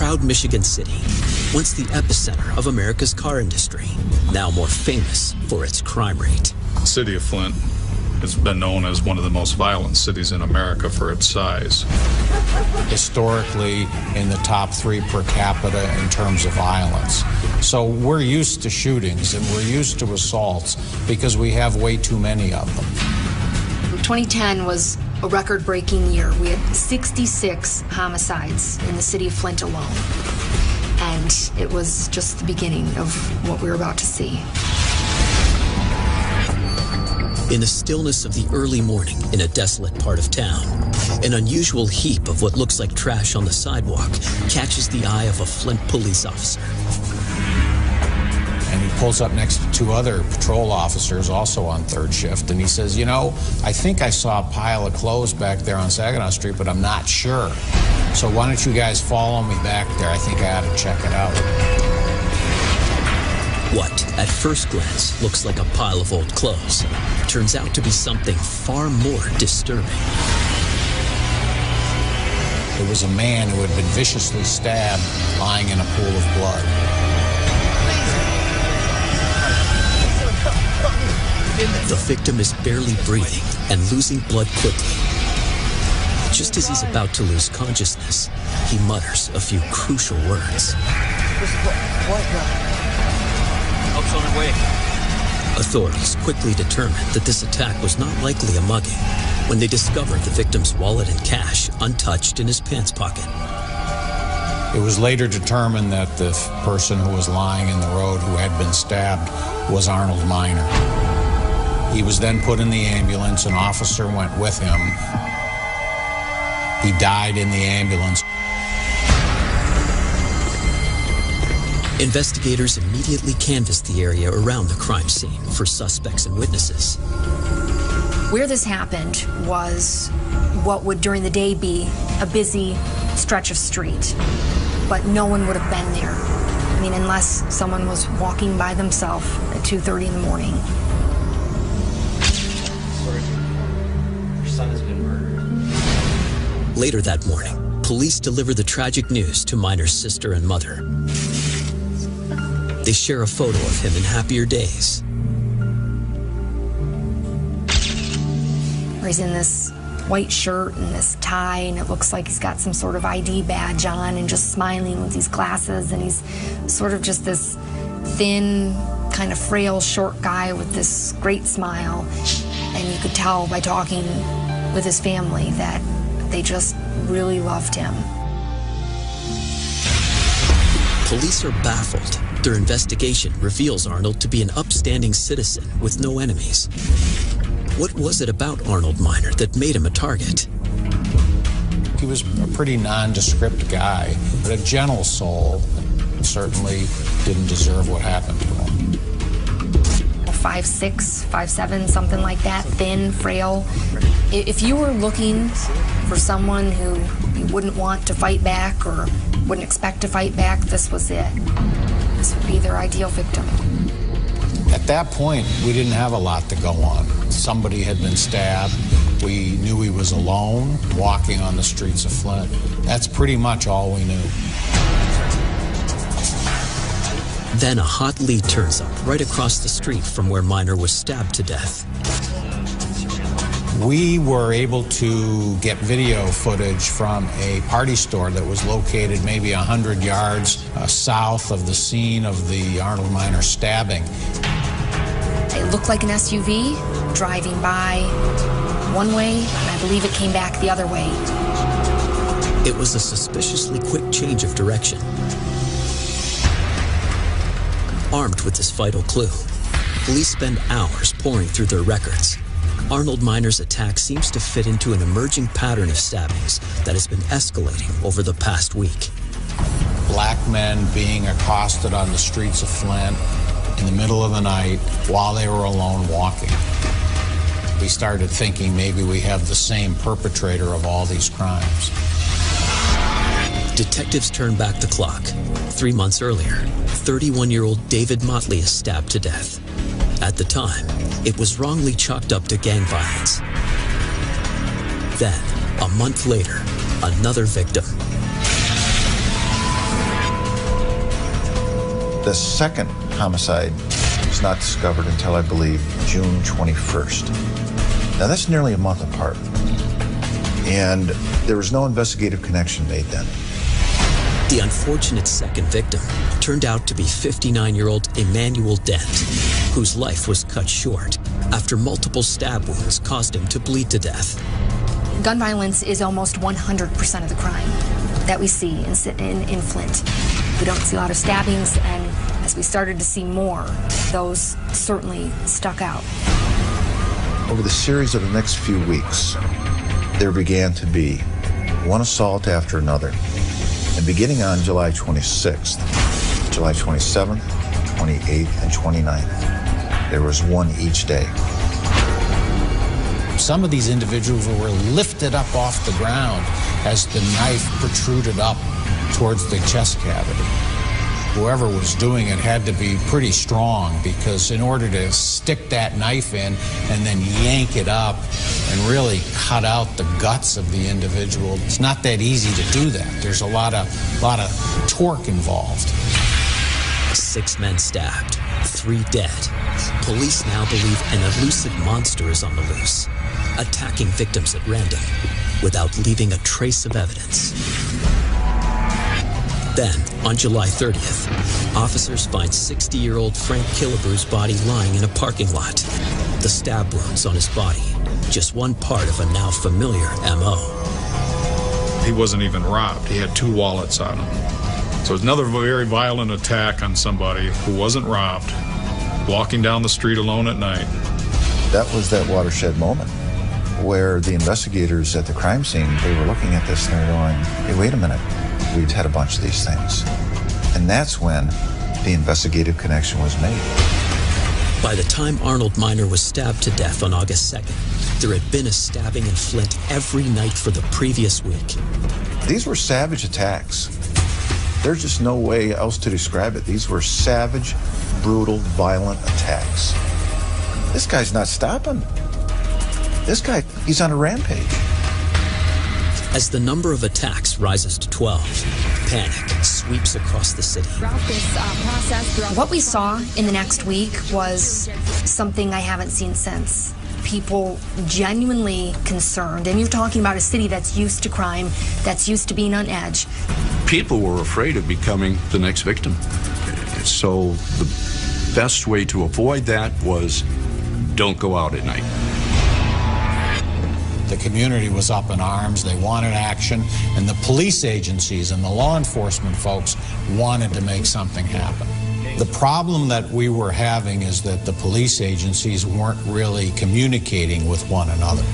proud Michigan City, once the epicenter of America's car industry, now more famous for its crime rate. The city of Flint has been known as one of the most violent cities in America for its size. Historically in the top 3 per capita in terms of violence. So we're used to shootings and we're used to assaults because we have way too many of them. 2010 was a record-breaking year. We had 66 homicides in the city of Flint alone. And it was just the beginning of what we were about to see. In the stillness of the early morning in a desolate part of town, an unusual heap of what looks like trash on the sidewalk catches the eye of a Flint police officer. And he pulls up next to 2 other patrol officers also on 3rd shift, and he says, you know, I think I saw a pile of clothes back there on Saginaw Street, but I'm not sure. So why don't you guys follow me back there? I think I ought to check it out. What, at first glance, looks like a pile of old clothes, turns out to be something far more disturbing. It was a man who had been viciously stabbed, lying in a pool of blood. The victim is barely breathing and losing blood quickly. Just as he's about to lose consciousness, he mutters a few crucial words. Authorities quickly determined that this attack was not likely a mugging when they discovered the victim's wallet and cash untouched in his pants pocket. It was later determined that the person who was lying in the road who had been stabbed was Arnold Miner. He was then put in the ambulance. An officer went with him. He died in the ambulance. Investigators immediately canvassed the area around the crime scene for suspects and witnesses. Where this happened was what would during the day be a busy stretch of street, but no one would have been there. I mean, unless someone was walking by themselves at 2:30 in the morning. Your son has been murdered. Later that morning, police deliver the tragic news to Miner's sister and mother. They share a photo of him in happier days. He's in this white shirt and this tie, and it looks like he's got some sort of ID badge on and just smiling with these glasses, and he's sort of just this thin, kind of frail, short guy with this great smile. And you could tell by talking with his family that they just really loved him. Police are baffled. Their investigation reveals Arnold to be an upstanding citizen with no enemies. What was it about Arnold Miner that made him a target? He was a pretty nondescript guy, but a gentle soul. Certainly didn't deserve what happened to him. 5'6", 5'7", something like that, thin, frail. If you were looking for someone who you wouldn't want to fight back or wouldn't expect to fight back, this was it. This would be their ideal victim. At that point, we didn't have a lot to go on. Somebody had been stabbed. We knew he was alone, walking on the streets of Flint. That's pretty much all we knew. Then a hot lead turns up right across the street from where Miner was stabbed to death. We were able to get video footage from a party store that was located maybe 100 yards south of the scene of the Arnold Miner stabbing. It looked like an SUV driving by one way, and I believe it came back the other way. It was a suspiciously quick change of direction. Armed with this vital clue, police spend hours poring through their records. Arnold Miner's attack seems to fit into an emerging pattern of stabbings that has been escalating over the past week. Black men being accosted on the streets of Flint in the middle of the night while they were alone walking. We started thinking maybe we have the same perpetrator of all these crimes. Detectives turn back the clock. 3 months earlier, 31-year-old David Motley is stabbed to death. At the time, it was wrongly chalked up to gang violence. Then, a month later, another victim. The second homicide was not discovered until, I believe, June 21st. Now, that's nearly a month apart. And there was no investigative connection made then. The unfortunate second victim turned out to be 59-year-old Emmanuel Dent, whose life was cut short after multiple stab wounds caused him to bleed to death. Gun violence is almost 100% of the crime that we see in Flint. We don't see a lot of stabbings, and as we started to see more, those certainly stuck out. Over the series of the next few weeks, there began to be one assault after another. And beginning on July 26th, July 27th, 28th, and 29th, there was one each day. Some of these individuals were lifted up off the ground as the knife protruded up towards the chest cavity. Whoever was doing it had to be pretty strong, because in order to stick that knife in and then yank it up and really cut out the guts of the individual, it's not that easy to do that. There's a lot of torque involved. 6 men stabbed, 3 dead. Police now believe an elusive monster is on the loose, attacking victims at random without leaving a trace of evidence. Then, on July 30th, officers find 60-year-old Frank Killebrew's body lying in a parking lot. The stab wounds on his body, just one part of a now familiar M.O. He wasn't even robbed. He had 2 wallets on him. So it's another very violent attack on somebody who wasn't robbed, walking down the street alone at night. That was that watershed moment where the investigators at the crime scene, they were looking at this and they were going, hey, wait a minute. We've had a bunch of these things. And that's when the investigative connection was made. By the time Arnold Miner was stabbed to death on August 2nd, there had been a stabbing in Flint every night for the previous week. These were savage attacks. There's just no way else to describe it. These were savage, brutal, violent attacks. This guy's not stopping. This guy, he's on a rampage. As the number of attacks rises to 12, panic sweeps across the city. What we saw in the next week was something I haven't seen since. People genuinely concerned, and you're talking about a city that's used to crime, that's used to being on edge. People were afraid of becoming the next victim. So the best way to avoid that was don't go out at night. The community was up in arms. They wanted action, and the police agencies and the law enforcement folks wanted to make something happen. The problem that we were having is that the police agencies weren't really communicating with one another,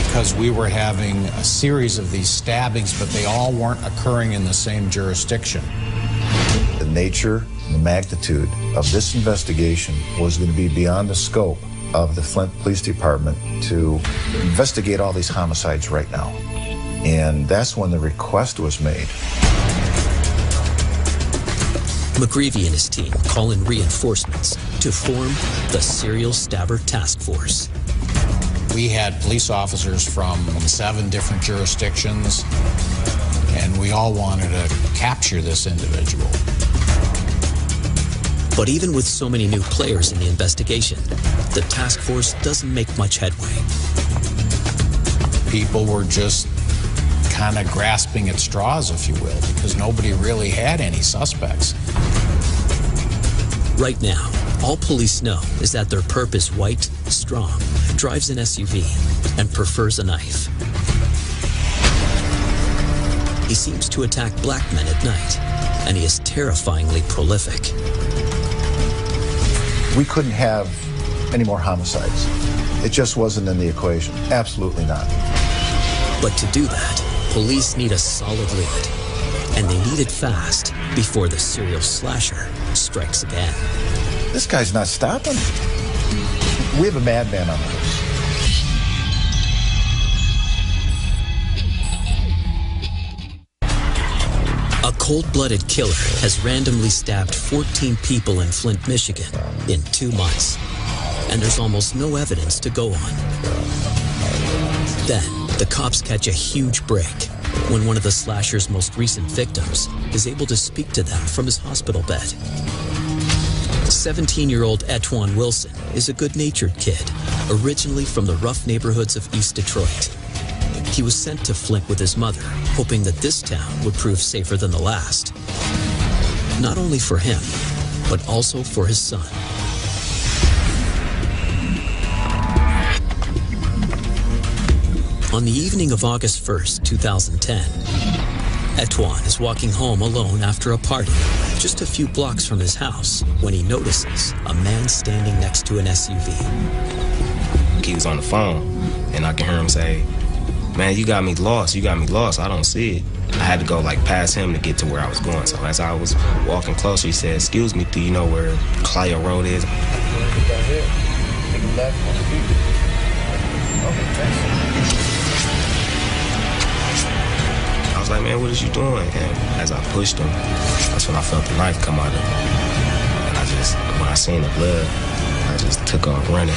because we were having a series of these stabbings, but they all weren't occurring in the same jurisdiction. The nature and the magnitude of this investigation was going to be beyond the scope of the Flint Police Department to investigate all these homicides right now. And that's when the request was made. McGreevy and his team call in reinforcements to form the Serial Stabber Task Force. We had police officers from 7 different jurisdictions, and we all wanted to capture this individual. But even with so many new players in the investigation, the task force doesn't make much headway. People were just kind of grasping at straws, if you will, because nobody really had any suspects. Right now, all police know is that their perp is white, strong, drives an SUV, and prefers a knife. He seems to attack black men at night, and he is terrifyingly prolific. We couldn't have any more homicides. It just wasn't in the equation. Absolutely not. But to do that, police need a solid lead, and they need it fast before the serial slasher strikes again. This guy's not stopping. We have a madman on the loose. A cold-blooded killer has randomly stabbed 14 people in Flint, Michigan in 2 months, and there's almost no evidence to go on. Then, the cops catch a huge break when one of the slasher's most recent victims is able to speak to them from his hospital bed. 17-year-old Etwan Wilson is a good-natured kid, originally from the rough neighborhoods of East Detroit. He was sent to Flint with his mother, hoping that this town would prove safer than the last. Not only for him, but also for his son. On the evening of August 1st, 2010, Etwan is walking home alone after a party, just a few blocks from his house, when he notices a man standing next to an SUV. He was on the phone, and I can hear him say, "Man, you got me lost, I don't see it." I had to go like past him to get to where I was going. So as I was walking closer, he said, "Excuse me, do you know where Clio Road is?" I was like, "Man, what is you doing?" And as I pushed him, that's when I felt the knife come out of him. And when I seen the blood, I just took off running.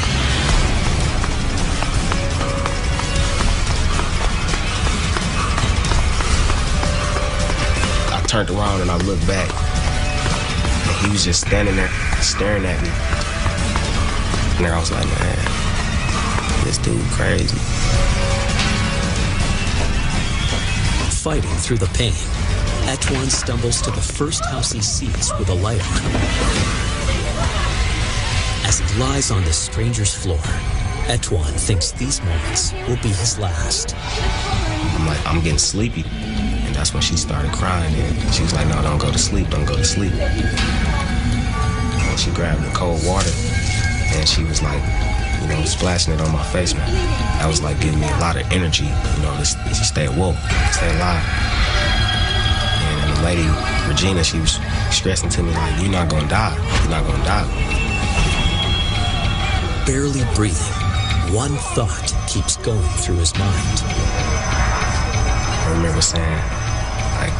I turned around and I looked back, and he was just standing there staring at me. And I was like, man, this dude crazy. Fighting through the pain, Etwan stumbles to the first house he sees with a light on. As he lies on the stranger's floor, Etwan thinks these moments will be his last. I'm like, I'm getting sleepy. And that's when she started crying. And she was like, "No, don't go to sleep, don't go to sleep." And she grabbed the cold water and she was like, splashing it on my face, man. That was like giving me a lot of energy, to stay awoke, stay alive. And the lady, Regina, she was stressing to me like, "You're not gonna die, you're not gonna die." Barely breathing, one thought keeps going through his mind. I remember saying, like,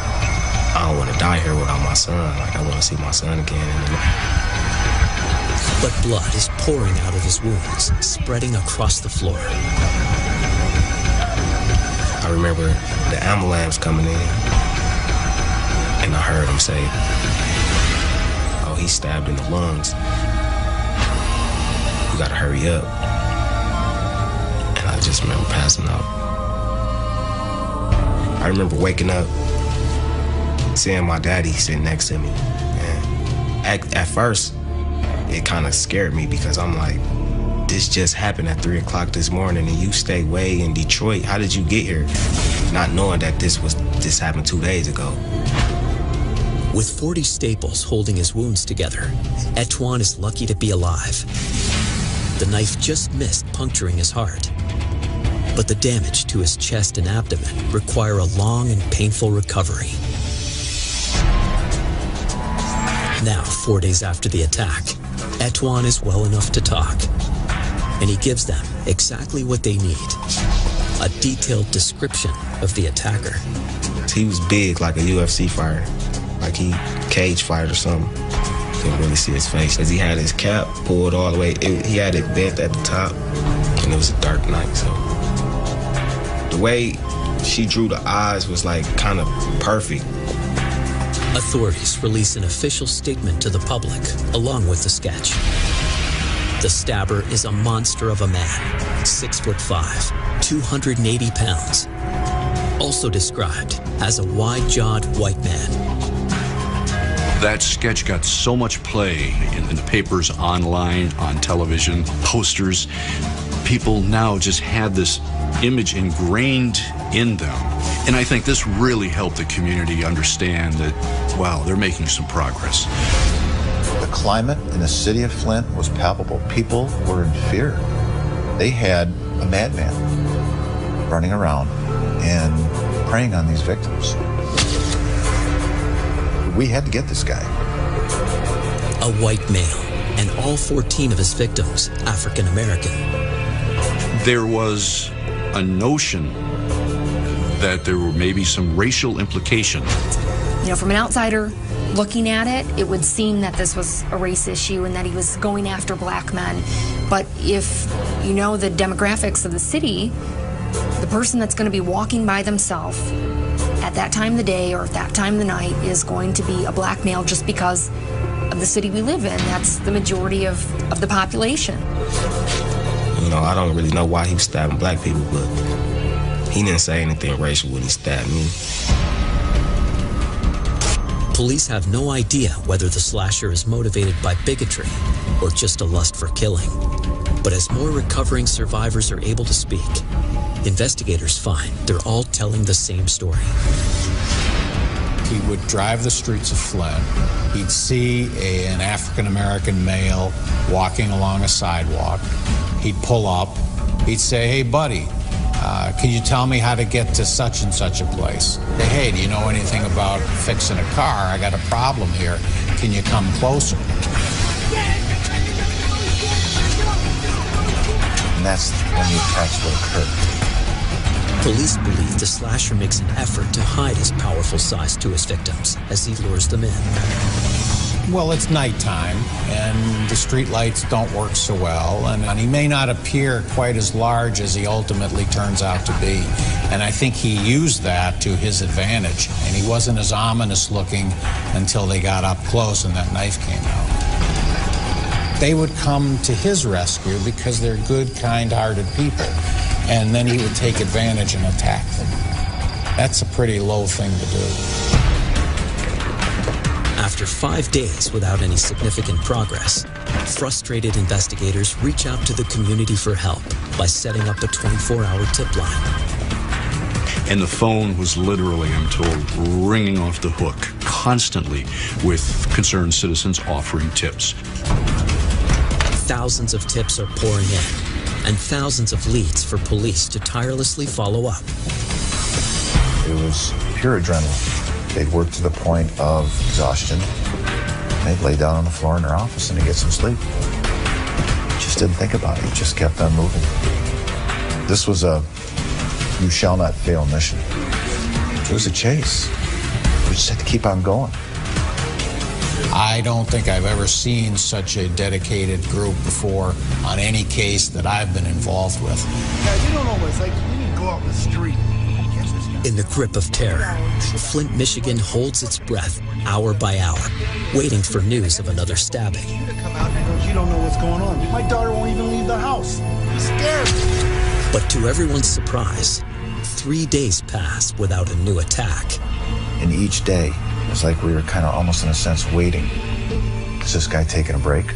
I don't want to die here without my son. Like, I want to see my son again. But blood is pouring out of his wounds, spreading across the floor. I remember the ambulance coming in, and I heard him say, "Oh, he's stabbed in the lungs. You gotta hurry up." And I just remember passing out. I remember waking up, seeing my daddy sitting next to me. And at first, it kind of scared me because I'm like, this just happened at 3 o'clock this morning and you stay way in Detroit. How did you get here? Not knowing that this happened 2 days ago. With 40 staples holding his wounds together, Etwan is lucky to be alive. The knife just missed puncturing his heart. But the damage to his chest and abdomen require a long and painful recovery. Now, 4 days after the attack, Etwan is well enough to talk, and he gives them exactly what they need: a detailed description of the attacker. He was big, like a UFC fighter, like he cage fight or something. Couldn't really see his face, because he had his cap pulled all the way. He had it bent at the top, and it was a dark night, so. The way she drew the eyes was like kind of perfect. Authorities release an official statement to the public, along with the sketch. The stabber is a monster of a man, 6'5", 280 pounds. Also described as a wide-jawed white man. That sketch got so much play in the papers, online, on television, posters. People now just had this image ingrained in them. And I think this really helped the community understand that, wow, they're making some progress. The climate in the city of Flint was palpable. People were in fear. They had a madman running around and preying on these victims. We had to get this guy. A white male, and all 14 of his victims African American. There was a notion that there were maybe some racial implications. From an outsider looking at it, it would seem that this was a race issue and that he was going after black men. But if you know the demographics of the city, the person that's going to be walking by themselves at that time of the day or at that time of the night is going to be a black male, just because of the city we live in. That's the majority of the population. You know, I don't really know why he was stabbing black people, but he didn't say anything racial when he stabbed me. Police have no idea whether the slasher is motivated by bigotry or just a lust for killing. But as more recovering survivors are able to speak, investigators find they're all telling the same story. He would drive the streets of Flint. He'd see an African-American male walking along a sidewalk. He'd pull up. He'd say, "Hey, buddy, can you tell me how to get to such and such a place?" "Hey, do you know anything about fixing a car? I got a problem here. Can you come closer?" And that's when the attacks would occur. Police believe the slasher makes an effort to hide his powerful size to his victims as he lures them in. Well, it's nighttime, and the street lights don't work so well, and he may not appear quite as large as he ultimately turns out to be. And I think he used that to his advantage, and he wasn't as ominous looking until they got up close and that knife came out. They would come to his rescue because they're good, kind-hearted people, and then he would take advantage and attack them. That's a pretty low thing to do. After 5 days without any significant progress, frustrated investigators reach out to the community for help by setting up a 24-hour tip line. And the phone was literally, I'm told, ringing off the hook constantly with concerned citizens offering tips. Thousands of tips are pouring in, and thousands of leads for police to tirelessly follow up. It was pure adrenaline. They'd work to the point of exhaustion. They'd lay down on the floor in their office and they'd get some sleep. Just didn't think about it. Just kept on moving. This was a you shall not fail mission. It was a chase. We just had to keep on going. I don't think I've ever seen such a dedicated group before on any case that I've been involved with. Yeah, you don't know what it's like. You need to go out in the street. In the grip of terror, Flint, Michigan holds its breath hour by hour, waiting for news of another stabbing. You don't know what's going on. My daughter won't even leave the house. I'm scared. But to everyone's surprise, 3 days pass without a new attack. And each day, it was like we were kind of almost in a sense waiting. Is this guy taking a break?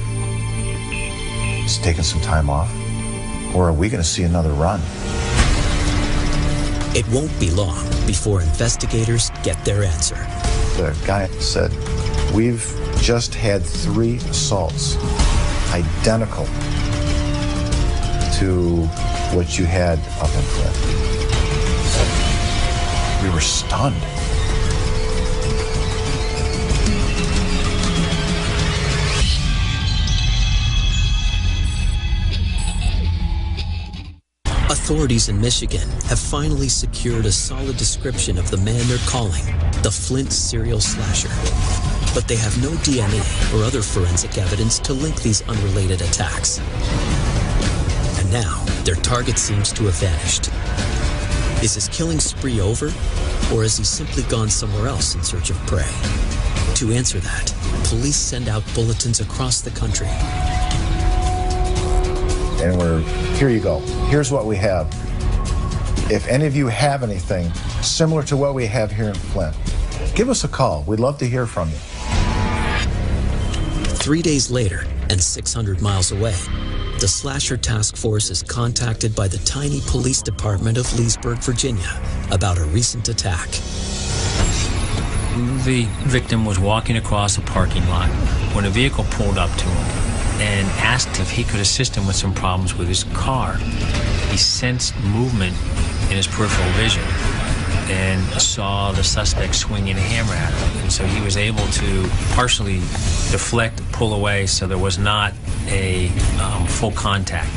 Is he taking some time off? Or are we going to see another run? It won't be long before investigators get their answer. The guy said, "We've just had 3 assaults identical to what you had up in Flint." We were stunned. Authorities in Michigan have finally secured a solid description of the man they're calling the Flint serial slasher. But they have no DNA or other forensic evidence to link these unrelated attacks. And now, their target seems to have vanished. Is his killing spree over, or has he simply gone somewhere else in search of prey? To answer that, police send out bulletins across the country. And here you go. Here's what we have. If any of you have anything similar to what we have here in Flint, give us a call. We'd love to hear from you. 3 days later, and 600 miles away, the Slasher Task Force is contacted by the tiny police department of Leesburg, Virginia, about a recent attack. The victim was walking across a parking lot when a vehicle pulled up to him and asked if he could assist him with some problems with his car. He sensed movement in his peripheral vision and saw the suspect swinging a hammer at him. And so he was able to partially deflect, pull away, so there was not a full contact.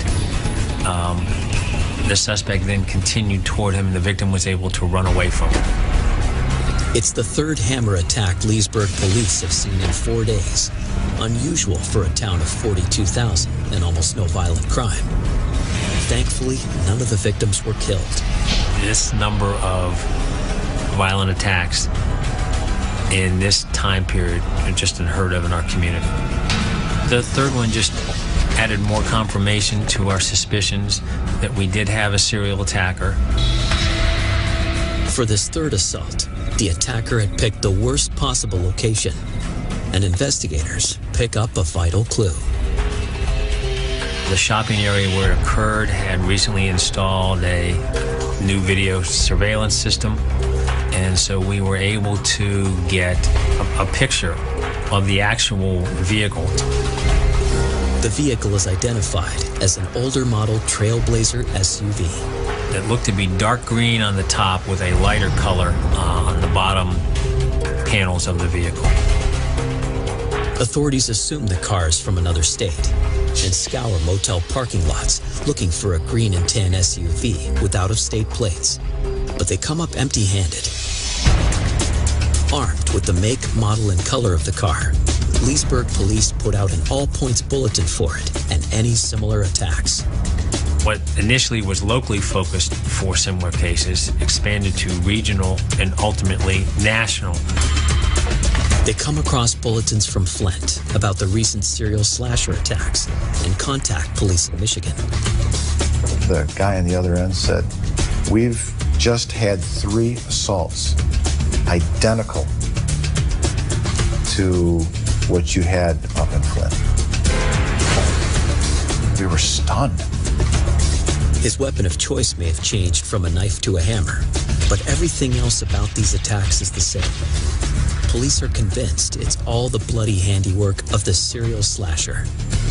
The suspect then continued toward him, and the victim was able to run away from him. It's the third hammer attack Leesburg police have seen in 4 days. Unusual for a town of 42,000 and almost no violent crime. Thankfully, none of the victims were killed. This number of violent attacks in this time period are just unheard of in our community. The third one just added more confirmation to our suspicions that we did have a serial attacker. For this third assault, the attacker had picked the worst possible location, and investigators pick up a vital clue. The shopping area where it occurred had recently installed a new video surveillance system, and so we were able to get a picture of the actual vehicle. The vehicle is identified as an older model Trailblazer SUV. It looked to be dark green on the top with a lighter color on the bottom panels of the vehicle. Authorities assume the car is from another state and scour motel parking lots looking for a green and tan SUV with out-of-state plates. But they come up empty-handed. Armed with the make, model, and color of the car, Leesburg police put out an all-points bulletin for it and any similar attacks. What initially was locally focused for similar cases expanded to regional and ultimately national. They come across bulletins from Flint about the recent serial slasher attacks and contact police in Michigan. The guy on the other end said, "We've just had 3 assaults identical to what you had up in Flint." We were stunned. His weapon of choice may have changed from a knife to a hammer, but everything else about these attacks is the same. Police are convinced it's all the bloody handiwork of the serial slasher.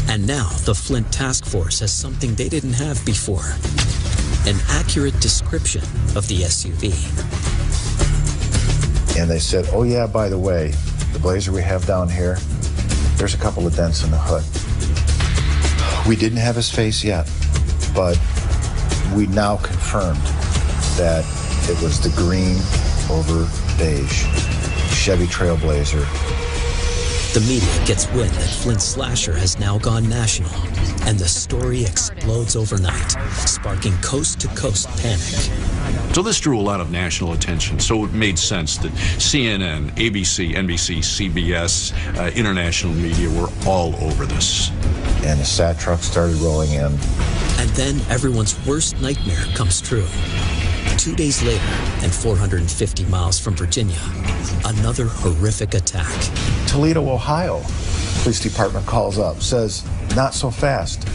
And now the Flint Task Force has something they didn't have before: an accurate description of the SUV. And they said, "Oh yeah, by the way, the Blazer we have down here, there's a couple of dents in the hood." We didn't have his face yet, but we now confirmed that it was the green over beige Chevy Trailblazer. The media gets wind that Flint Slasher has now gone national, and the story explodes overnight, sparking coast-to-coast panic. So this drew a lot of national attention, so it made sense that CNN, ABC, NBC, CBS, international media were all over this. And the SAT truck started rolling in. And then everyone's worst nightmare comes true. 2 days later, and 450 miles from Virginia, another horrific attack. Toledo, Ohio, police department calls up, says, "Not so fast.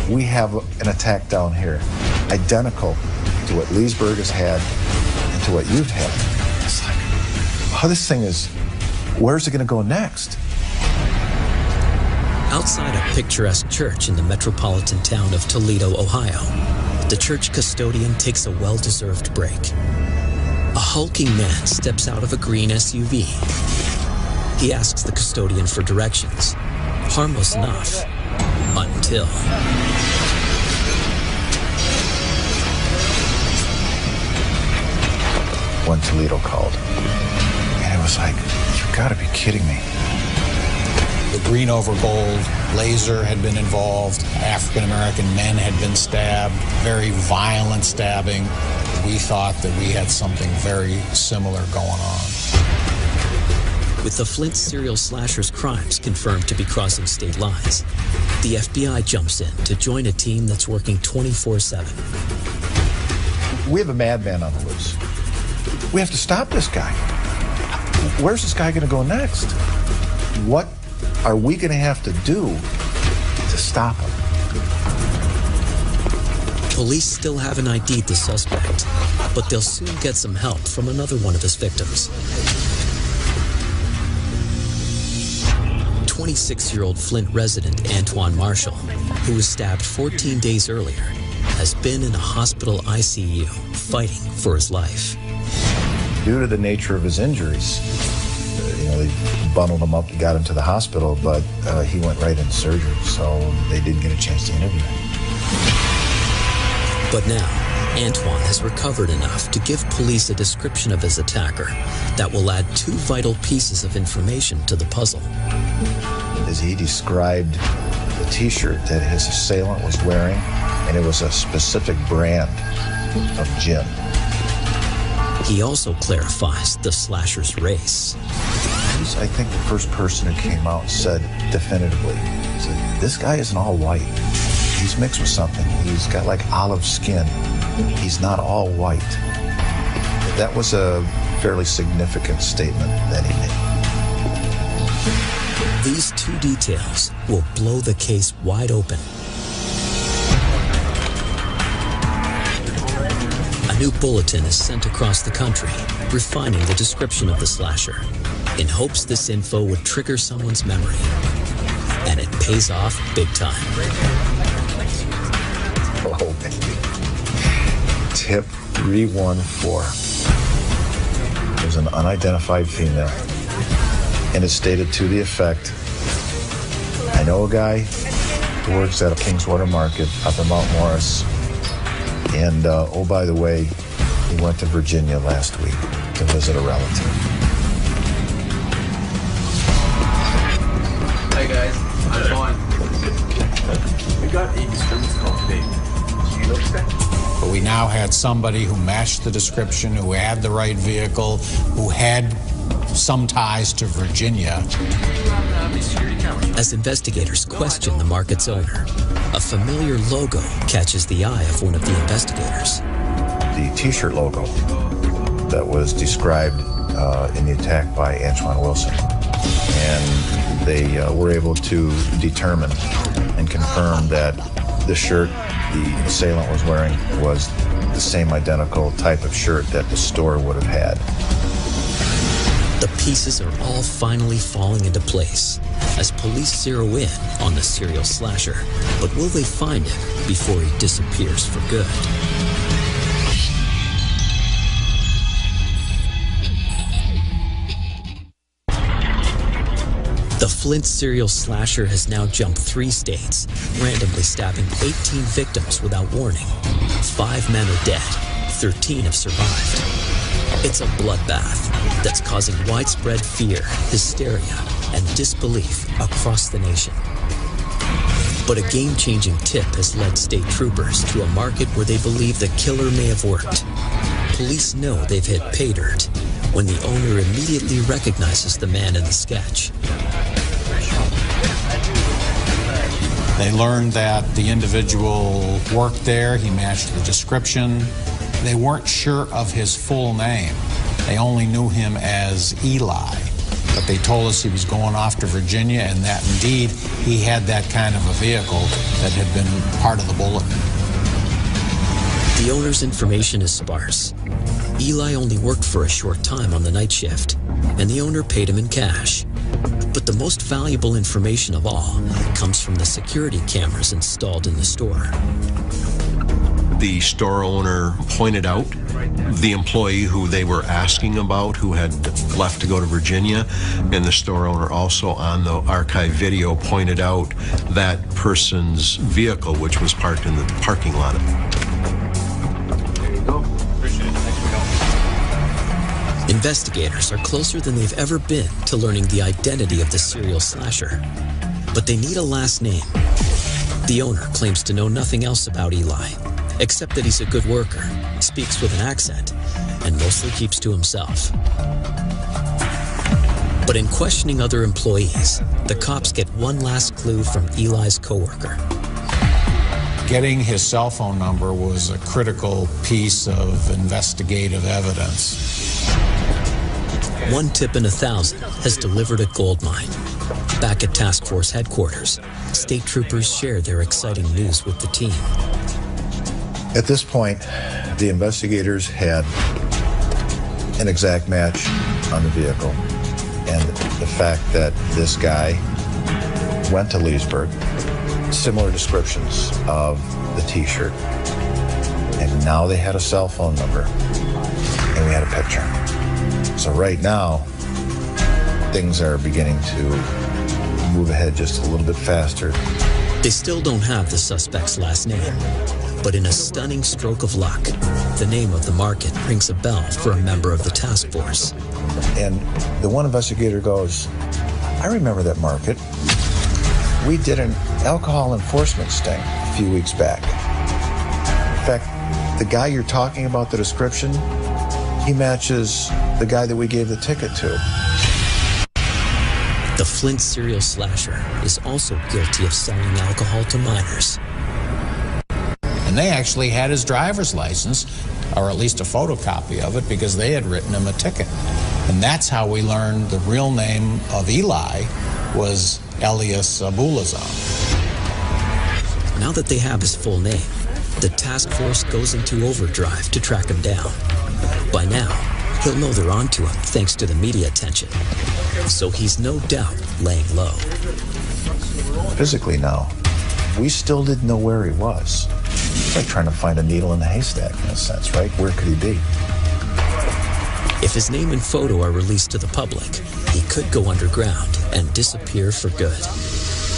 We have an attack down here, identical to what Leesburg has had and to what you've had." It's like, oh, this thing is, where's it going to go next? Outside a picturesque church in the metropolitan town of Toledo, Ohio, the church custodian takes a well-deserved break. A hulking man steps out of a green SUV. He asks the custodian for directions. Harmless enough, until... when Toledo called. And it was like, you've got to be kidding me. The green over gold Blazer had been involved. African-American men had been stabbed, very violent stabbing. We thought that we had something very similar going on. With the Flint serial slasher's crimes confirmed to be crossing state lines, the FBI jumps in to join a team that's working 24/7. We have a madman on the loose. We have to stop this guy. Where's this guy going to go next? What are we going to have to do to stop him? Police still haven't ID'd the suspect, but they'll soon get some help from another one of his victims. 26-year-old Flint resident Antoine Marshall, who was stabbed 14 days earlier, has been in a hospital ICU fighting for his life. Due to the nature of his injuries, they bundled him up and got him to the hospital, but he went right into surgery, so they didn't get a chance to interview him. But now, Antoine has recovered enough to give police a description of his attacker that will add 2 vital pieces of information to the puzzle. As he described the T-shirt that his assailant was wearing, and it was a specific brand of gin. He also clarifies the slasher's race. He's, I think, the first person who came out and said definitively, he said, this guy isn't all white. He's mixed with something. He's got like olive skin. He's not all white. That was a fairly significant statement that he made. These two details will blow the case wide open. A new bulletin is sent across the country, refining the description of the slasher, in hopes this info would trigger someone's memory. And it pays off big time. Oh, baby. Tip 314. There's an unidentified female, and it stated to the effect, I know a guy who works at a Kingswater Market up in Mount Morris, and oh, by the way, he went to Virginia last week to visit a relative. Hey guys, how's it going? We got 80 students called today. Did you notice that? But we now had somebody who matched the description, who had the right vehicle, who had some ties to Virginia. As investigators question the market's owner, a familiar logo catches the eye of one of the investigators. The T-shirt logo that was described in the attack by Antoine Wilson. And they were able to determine and confirm that the shirt the assailant was wearing was the same identical type of shirt that the store would have had. The pieces are all finally falling into place as police zero in on the serial slasher. But will they find him before he disappears for good? The Flint serial slasher has now jumped 3 states, randomly stabbing 18 victims without warning. 5 men are dead, 13 have survived. It's a bloodbath that's causing widespread fear, hysteria, and disbelief across the nation. But a game-changing tip has led state troopers to a market where they believe the killer may have worked. Police know they've hit pay dirt when the owner immediately recognizes the man in the sketch. They learned that the individual worked there, he matched the description. They weren't sure of his full name. They only knew him as Eli. But they told us he was going off to Virginia and that indeed he had that kind of a vehicle that had been part of the bulletin. The owner's information is sparse. Eli only worked for a short time on the night shift, and the owner paid him in cash. But the most valuable information of all comes from the security cameras installed in the store. The store owner pointed out the employee who they were asking about, who had left to go to Virginia, and the store owner also on the archive video pointed out that person's vehicle, which was parked in the parking lot. There you go. Appreciate it. Thanks for help. Investigators are closer than they've ever been to learning the identity of the serial slasher. But they need a last name. The owner claims to know nothing else about Eli, except that he's a good worker, speaks with an accent, and mostly keeps to himself. But in questioning other employees, the cops get one last clue from Eli's coworker. Getting his cell phone number was a critical piece of investigative evidence. One tip in 1,000 has delivered a gold mine. Back at task force headquarters, state troopers share their exciting news with the team. At this point, the investigators had an exact match on the vehicle, and the fact that this guy went to Leesburg, similar descriptions of the T-shirt, and now they had a cell phone number, and we had a picture. So right now, things are beginning to move ahead just a little bit faster. They still don't have the suspect's last name, but in a stunning stroke of luck, the name of the market rings a bell for a member of the task force. And the one investigator goes, I remember that market. We did an alcohol enforcement sting a few weeks back. In fact, the guy you're talking about, the description, he matches the guy that we gave the ticket to. The Flint serial slasher is also guilty of selling alcohol to minors. And they actually had his driver's license, or at least a photocopy of it, because they had written him a ticket. And that's how we learned the real name of Eli was Elias Abuelazam. Now that they have his full name, the task force goes into overdrive to track him down. By now, he'll know they're onto him thanks to the media attention. So he's no doubt laying low. Physically now, we still didn't know where he was. It's like trying to find a needle in a haystack in a sense, right? Where could he be? If his name and photo are released to the public, he could go underground and disappear for good,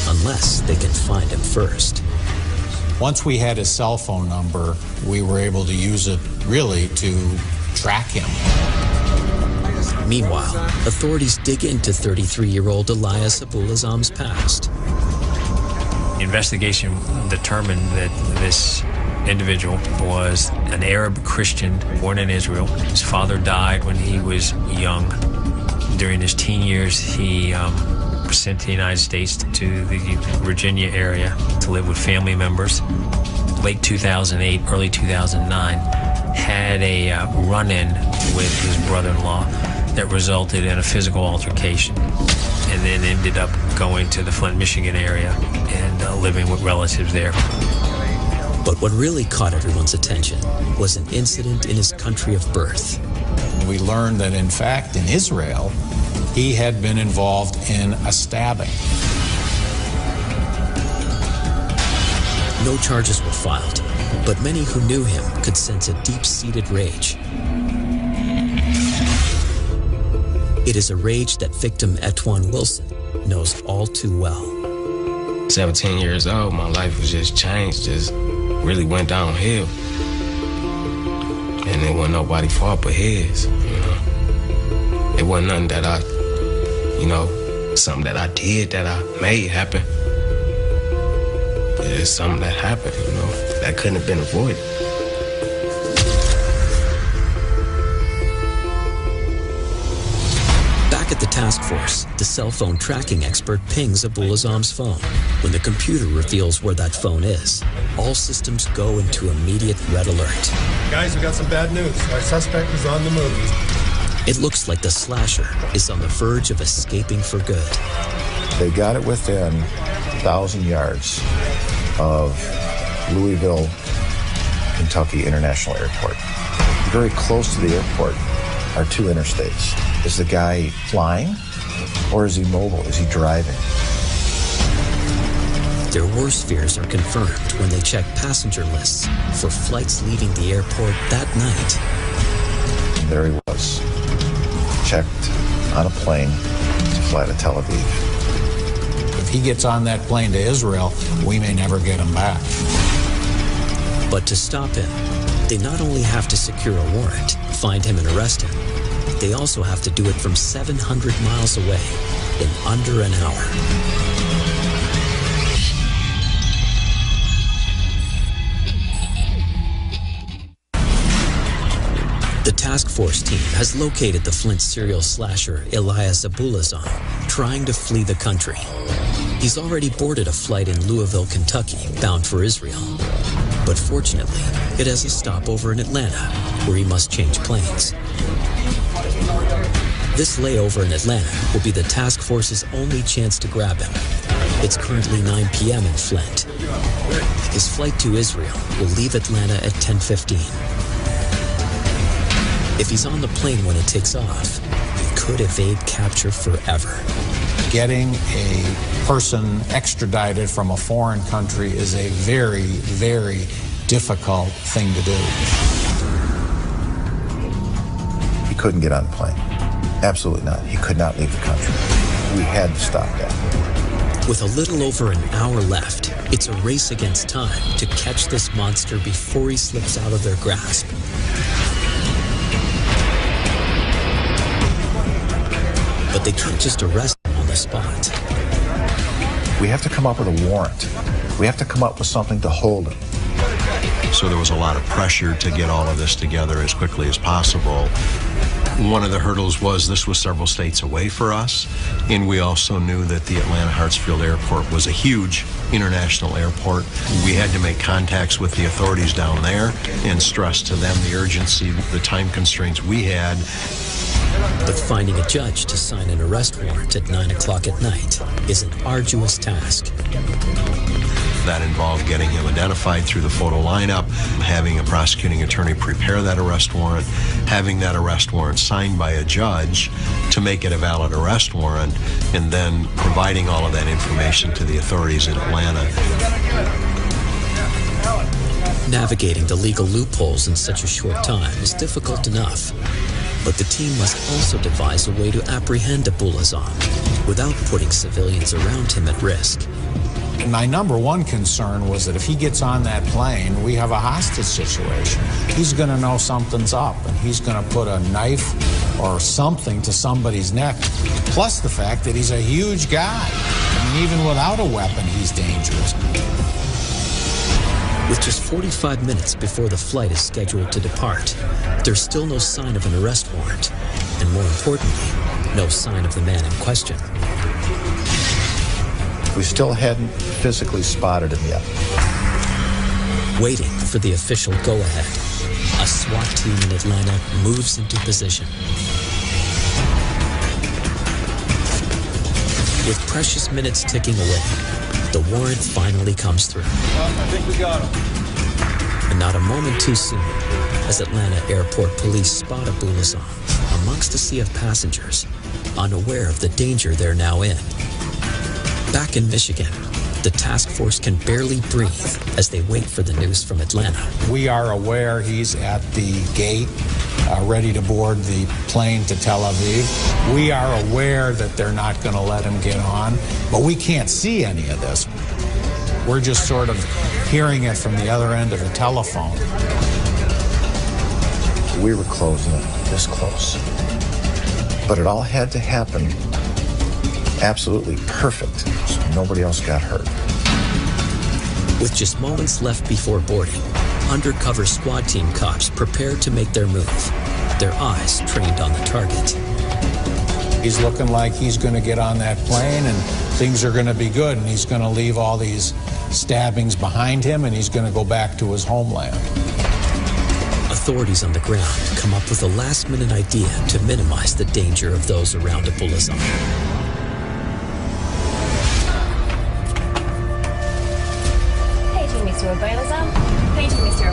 unless they can find him first. Once we had his cell phone number, we were able to use it really to track him. Meanwhile, authorities dig into 33-year-old Elias Abuelazam's past. The investigation determined that this individual was an Arab Christian born in Israel. His father died when he was young. During his teen years, he was sent to the United States to the Virginia area to live with family members. Late 2008, early 2009, had a run-in with his brother-in-law that resulted in a physical altercation, and then ended up going to the Flint, Michigan area and living with relatives there. But what really caught everyone's attention was an incident in his country of birth. We learned that, in fact, in Israel, he had been involved in a stabbing. No charges were filed, but many who knew him could sense a deep-seated rage. It is a rage that victim Etwan Wilson knows all too well. 17 years old, my life was just changed, just really went downhill. And it wasn't nobody's fault but his, you know. It wasn't nothing that I, you know, something that I did that I made happen. It's something that happened, you know, that couldn't have been avoided. Back at the task force, the cell phone tracking expert pings Abuelazam's phone. When the computer reveals where that phone is, all systems go into immediate red alert. Guys, we got some bad news. Our suspect is on the move. It looks like the slasher is on the verge of escaping for good. They got it within 1,000 yards of Louisville, Kentucky International Airport. Very close to the airport are two interstates. Is the guy flying, or is he mobile? Is he driving? Their worst fears are confirmed when they check passenger lists for flights leaving the airport that night. And there he was, checked on a plane to fly to Tel Aviv. If he gets on that plane to Israel, we may never get him back. But to stop him, they not only have to secure a warrant, find him and arrest him, they also have to do it from 700 miles away in under an hour. The task force team has located the Flint serial slasher Elias Abuelazam, trying to flee the country. He's already boarded a flight in Louisville, Kentucky, bound for Israel. But fortunately, it has a stopover in Atlanta, where he must change planes. This layover in Atlanta will be the task force's only chance to grab him. It's currently 9 p.m. in Flint. His flight to Israel will leave Atlanta at 10:15. If he's on the plane when it takes off, he could evade capture forever. Getting a person extradited from a foreign country is a very, very difficult thing to do. He couldn't get on the plane. Absolutely not. He could not leave the country. We had to stop that. With a little over an hour left, it's a race against time to catch this monster before he slips out of their grasp. But they can't just arrest him on the spot. We have to come up with a warrant. We have to come up with something to hold him. So there was a lot of pressure to get all of this together as quickly as possible. One of the hurdles was this was several states away for us, and we also knew that the Atlanta Hartsfield Airport was a huge international airport. We had to make contacts with the authorities down there and stress to them the urgency, the time constraints we had. But finding a judge to sign an arrest warrant at 9 o'clock at night is an arduous task. That involved getting him identified through the photo lineup, having a prosecuting attorney prepare that arrest warrant, having that arrest warrant signed by a judge to make it a valid arrest warrant, and then providing all of that information to the authorities in Atlanta. Navigating the legal loopholes in such a short time is difficult enough, but the team must also devise a way to apprehend Abuelazam without putting civilians around him at risk. My number one concern was that if he gets on that plane, we have a hostage situation. He's going to know something's up, and he's going to put a knife or something to somebody's neck, plus the fact that he's a huge guy. I mean, even without a weapon, he's dangerous. With just 45 minutes before the flight is scheduled to depart, there's still no sign of an arrest warrant, and more importantly, no sign of the man in question. We still hadn't physically spotted him yet. Waiting for the official go-ahead, a SWAT team in Atlanta moves into position. With precious minutes ticking away, the warrant finally comes through. I think we got him. And not a moment too soon, as Atlanta Airport Police spot Abuelazam amongst a sea of passengers, unaware of the danger they're now in. Back in Michigan, the task force can barely breathe as they wait for the news from Atlanta. We are aware he's at the gate, ready to board the plane to Tel Aviv. We are aware that they're not going to let him get on, but we can't see any of this. We're just sort of hearing it from the other end of the telephone. We were closing it this close. But it all had to happen absolutely perfect, so nobody else got hurt. With just moments left before boarding, undercover squad team cops prepared to make their move, their eyes trained on the target. He's looking like he's going to get on that plane and things are going to be good, and he's going to leave all these stabbings behind him, and he's going to go back to his homeland. Authorities on the ground come up with a last-minute idea to minimize the danger of those around Abuelazam. Mr.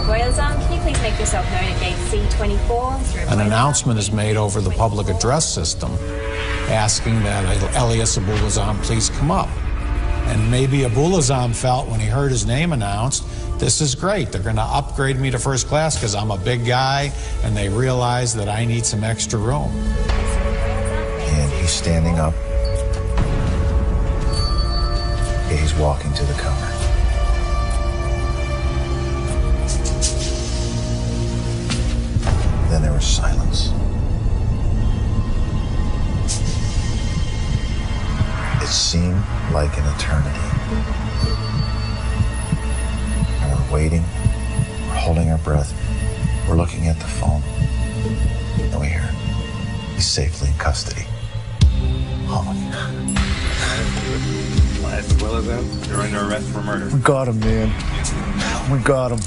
Abuelazam, can you please make yourself known at gate C24? An announcement is made over the public address system asking that Elias Abuelazam please come up. And maybe Abuelazam felt when he heard his name announced, this is great. They're going to upgrade me to first class because I'm a big guy, and they realize that I need some extra room. And he's standing up. He's walking to the counter. Then there was silence. It seemed like an eternity. And we're waiting, we're holding our breath, we're looking at the phone, and we hear he's safely in custody. Oh my God. Elias Abuelazam, you're under arrest for murder. We got him, man. We got him.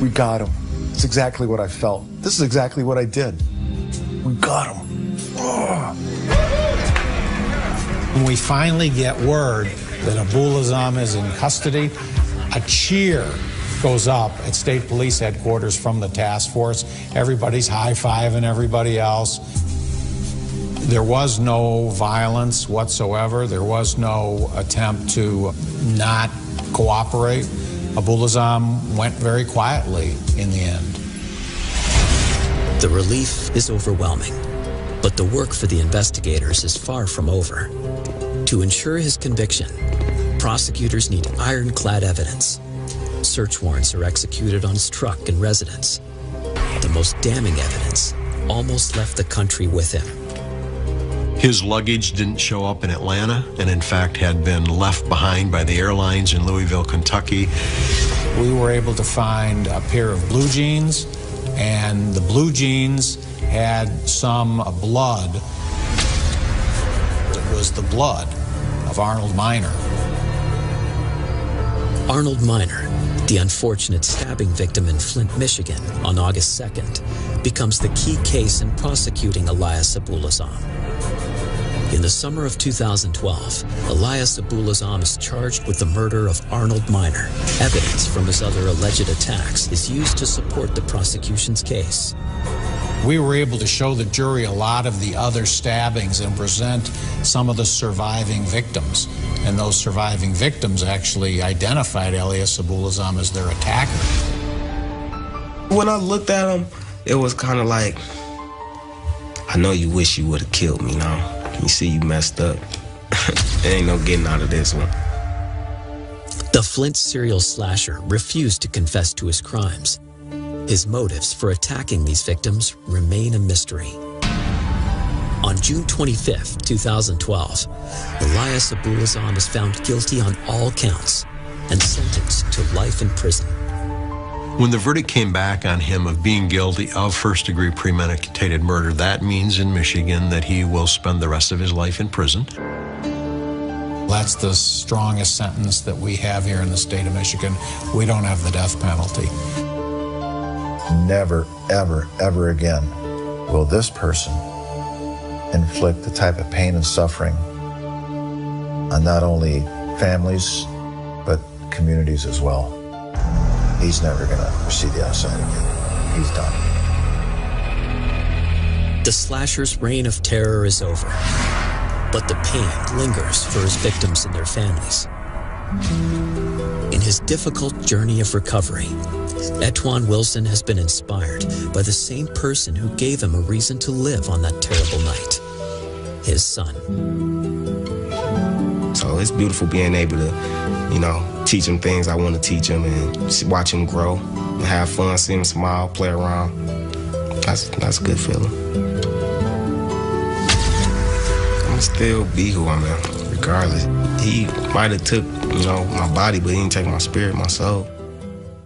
We got him. It's exactly what I felt. This is exactly what I did. We got him. Oh. When we finally get word that Abuelazam is in custody, a cheer goes up at State Police Headquarters from the task force. Everybody's high-fiving everybody else. There was no violence whatsoever. There was no attempt to not cooperate. Abuelazam went very quietly in the end. The relief is overwhelming, but the work for the investigators is far from over. To ensure his conviction, prosecutors need ironclad evidence. Search warrants are executed on his truck and residence. The most damning evidence almost left the country with him. His luggage didn't show up in Atlanta, and in fact had been left behind by the airlines in Louisville, Kentucky. We were able to find a pair of blue jeans, and the blue jeans had some blood. It was the blood of Arnold Miner. Arnold Miner, the unfortunate stabbing victim in Flint, Michigan on August 2nd, becomes the key case in prosecuting Elias Abuelazam. In the summer of 2012, Elias Abuelazam is charged with the murder of Arnold Miner. Evidence from his other alleged attacks is used to support the prosecution's case. We were able to show the jury a lot of the other stabbings and present some of the surviving victims. And those surviving victims actually identified Elias Abuelazam as their attacker. When I looked at him, it was kind of like, I know you wish you would have killed me now. You see you messed up. There ain't no getting out of this one. The Flint serial slasher refused to confess to his crimes. His motives for attacking these victims remain a mystery. On June 25, 2012, Elias Abuelazam is found guilty on all counts and sentenced to life in prison. When the verdict came back on him of being guilty of first-degree premeditated murder, that means in Michigan that he will spend the rest of his life in prison. That's the strongest sentence that we have here in the state of Michigan. We don't have the death penalty. Never, ever, ever again will this person inflict the type of pain and suffering on not only families, but communities as well. He's never going to see the outside again. He's done. The slasher's reign of terror is over, but the pain lingers for his victims and their families. In his difficult journey of recovery, Etwan Wilson has been inspired by the same person who gave him a reason to live on that terrible night, his son. So it's beautiful being able to, teach him things I want to teach him and watch him grow and have fun, see him smile, play around. That's a good feeling. I'm gonna still be who I am, regardless. He might have took, my body, but he didn't take my spirit, my soul.